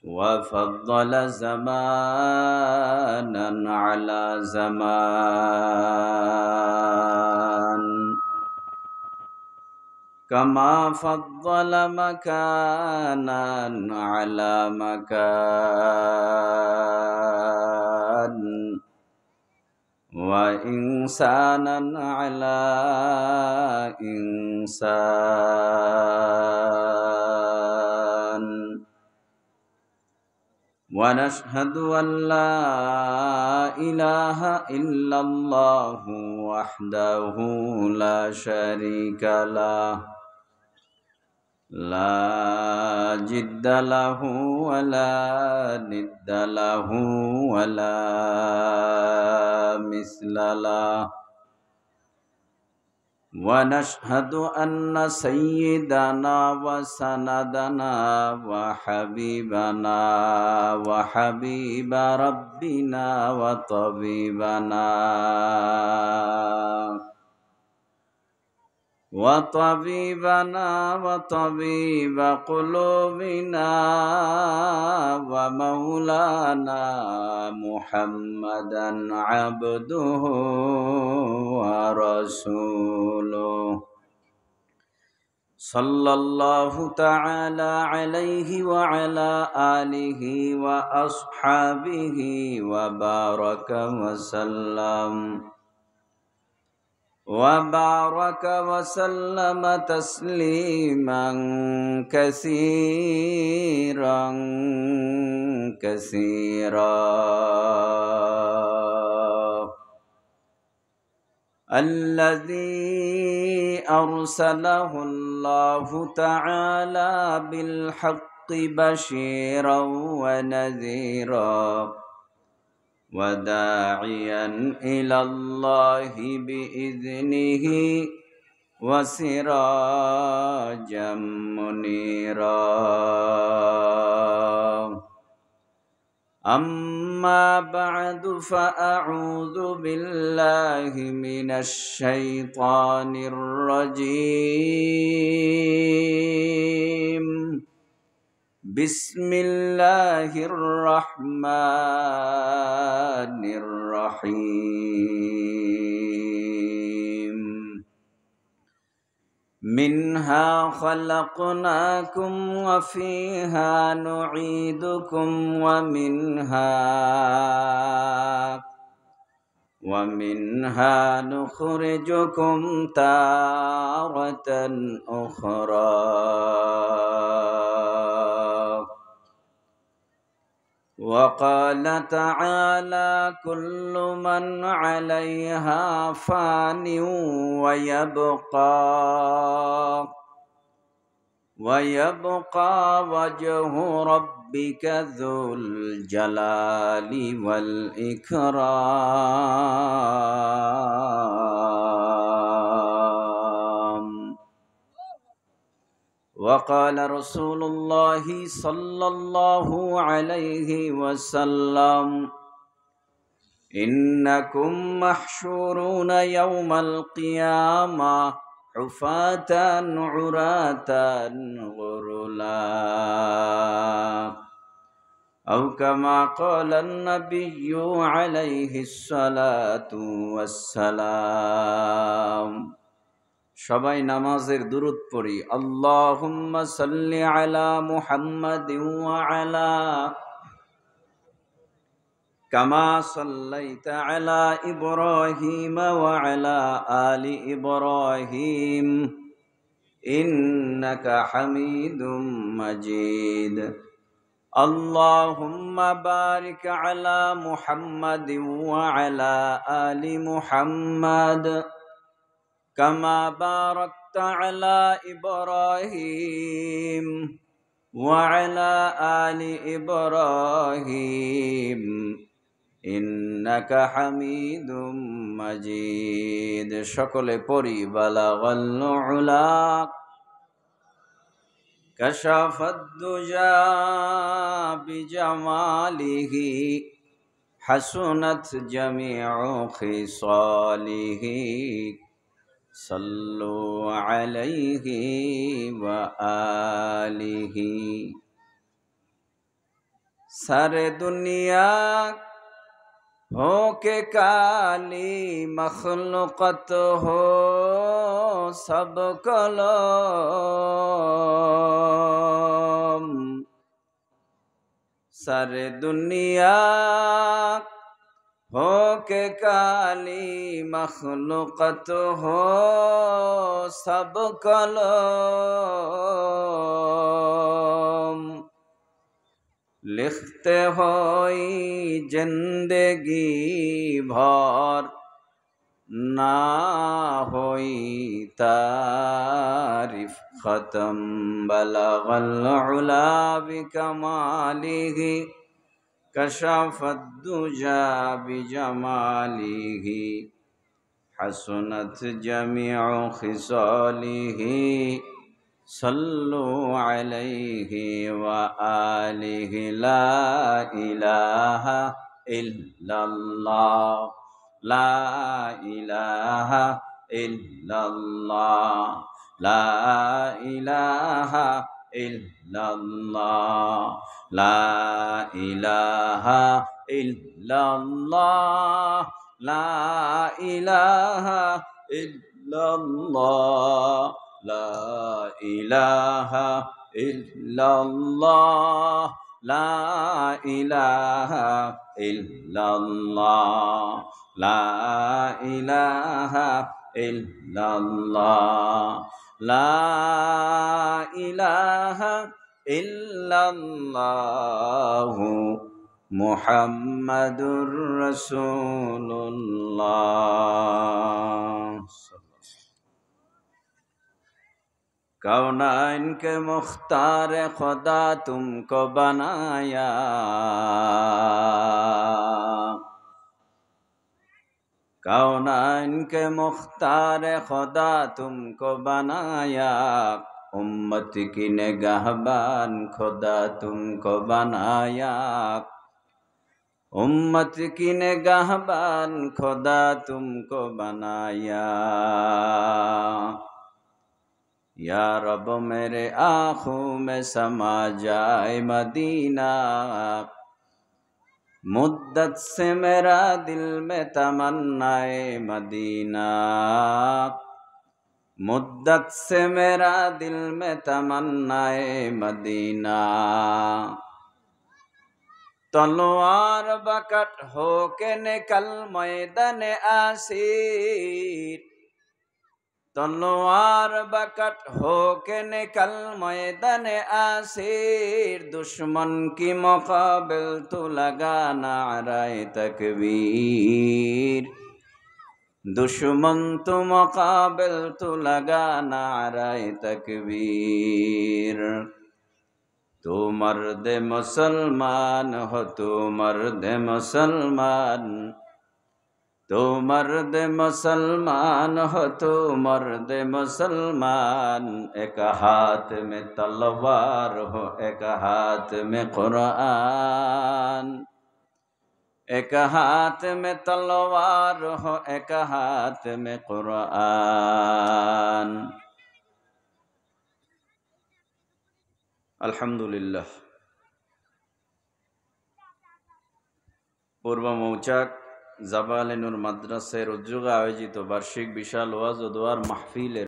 وفضل زمانا على زمان كما فضل مكانا على مكان وإنسانا على إنسان ونشهد أن لا إله إلا الله وحده لا شريك له لا جد له ولا ند له ولا مثل له ونشهد أن سيدنا وسندنا وحبيبنا وحبيب ربنا وطبيب قلوبنا ومولانا محمدا عبده ورسوله صلى الله تعالى عليه وعلى آله وأصحابه وبارك وسلم تسليما كثيرا الذي أرسله الله تعالى بالحق بشيرا ونذيرا وداعيا إلى الله بإذنه وسراجا منيرا أما بعد فأعوذ بالله من الشيطان الرجيم بسم الله الرحمن الرحيم منها خلقناكم وفيها نعيدكم ومنها نخرجكم تارة أخرى وقال تعالى كل من عليها فان ويبقى وجه ربك ذو الجلال والإكرام وقال رسول الله صلى الله عليه وسلم إنكم محشورون يوم القيامة حفاة عراة غرلا أو كما قال النبي عليه الصلاة والسلام সবাই নামাজের দুরূদ পড়ি আল্লাহুম্মা সাল্লি আলা মুহাম্মাদিন ওয়া আলা কামা সাল্লাইতা আলা ইব্রাহিম ওয়া আলা আলি ইব্রাহিম ইন্নাকা হামিদুম মাজিদ আল্লাহুম্মা বারিক আলা মুহাম্মাদিন ওয়া আলা আলি মুহাম্মাদ كما باركت على إبراهيم وعلى آل إبراهيم إنك حميد مجيد شكل পড়ি بلغ العلا كشف الدجى بجماله حسنت جميع خصاله सल्लु अलैहि व आलिहि। सारे दुनिया हो के काली मखलूकत हो सब कलम। सारे दुनिया हो के काली मखलूकत हो सब कलम। लिखते होई जिंदगी भर ना होई तारीफ खत्म। बलगल उला बिकमालिही कशफत दुजा बिजमालिही हसनत जमीउ खिसालिही सल्लु अलैहि व आलिहि। ला इलाहा इल्लल्लाह ला इलाहा इल्लल्लाह ला इलाहा इल्लल्लाह ला इलाहा इल्लल्लाह ला इलाहा इल्लल्लाह ला इलाहा इल्लल्लाह ला इलाहा इल्लल्लाह ला इलाहा इल्लल्लाह ला इलाहा इल्लल्लाहु मुहम्मदुर रसूलुल्लाह। कौनाइन के मुख्तार खुदा तुमको बनाया, कौनाइन के मुख्तार खुदा तुमको बनाया। उम्मत की निगाहबान खुदा तुमको बनाया, उम्मत की निगाहबान खुदा तुमको बनाया। या रब मेरे आँखों में समा जाए मदीना, मुद्दत से मेरा दिल में तमन्नाए मदीना, मुद्दत से मेरा दिल में तमन्नाए मदीना। तलवार बकट हो के निकल मैदान आसीर, तलवार बकट हो के निकल मैदान आसीर। दुश्मन की मुकाबिल तो लगा नारे तकबीर, दुश्मन तो मुकाबिल तो लगा नारे तकबीर। तो मर्द मुसलमान हो तो मर्द मुसलमान, तो मर्द मुसलमान हो तो मर्द मुसलमान। एक हाथ में तलवार हो एक हाथ में कुरान, एक हाथ में तलवार हो एक हाथ में कुरान। আলহামদুলিল্লাহ। পূর্ব মৌচাক জাবালে নূর মাদ্রাসার উদ্যোগে আয়োজিত বার্ষিক বিশাল ওয়াজ ও দোয়ার মাহফিলের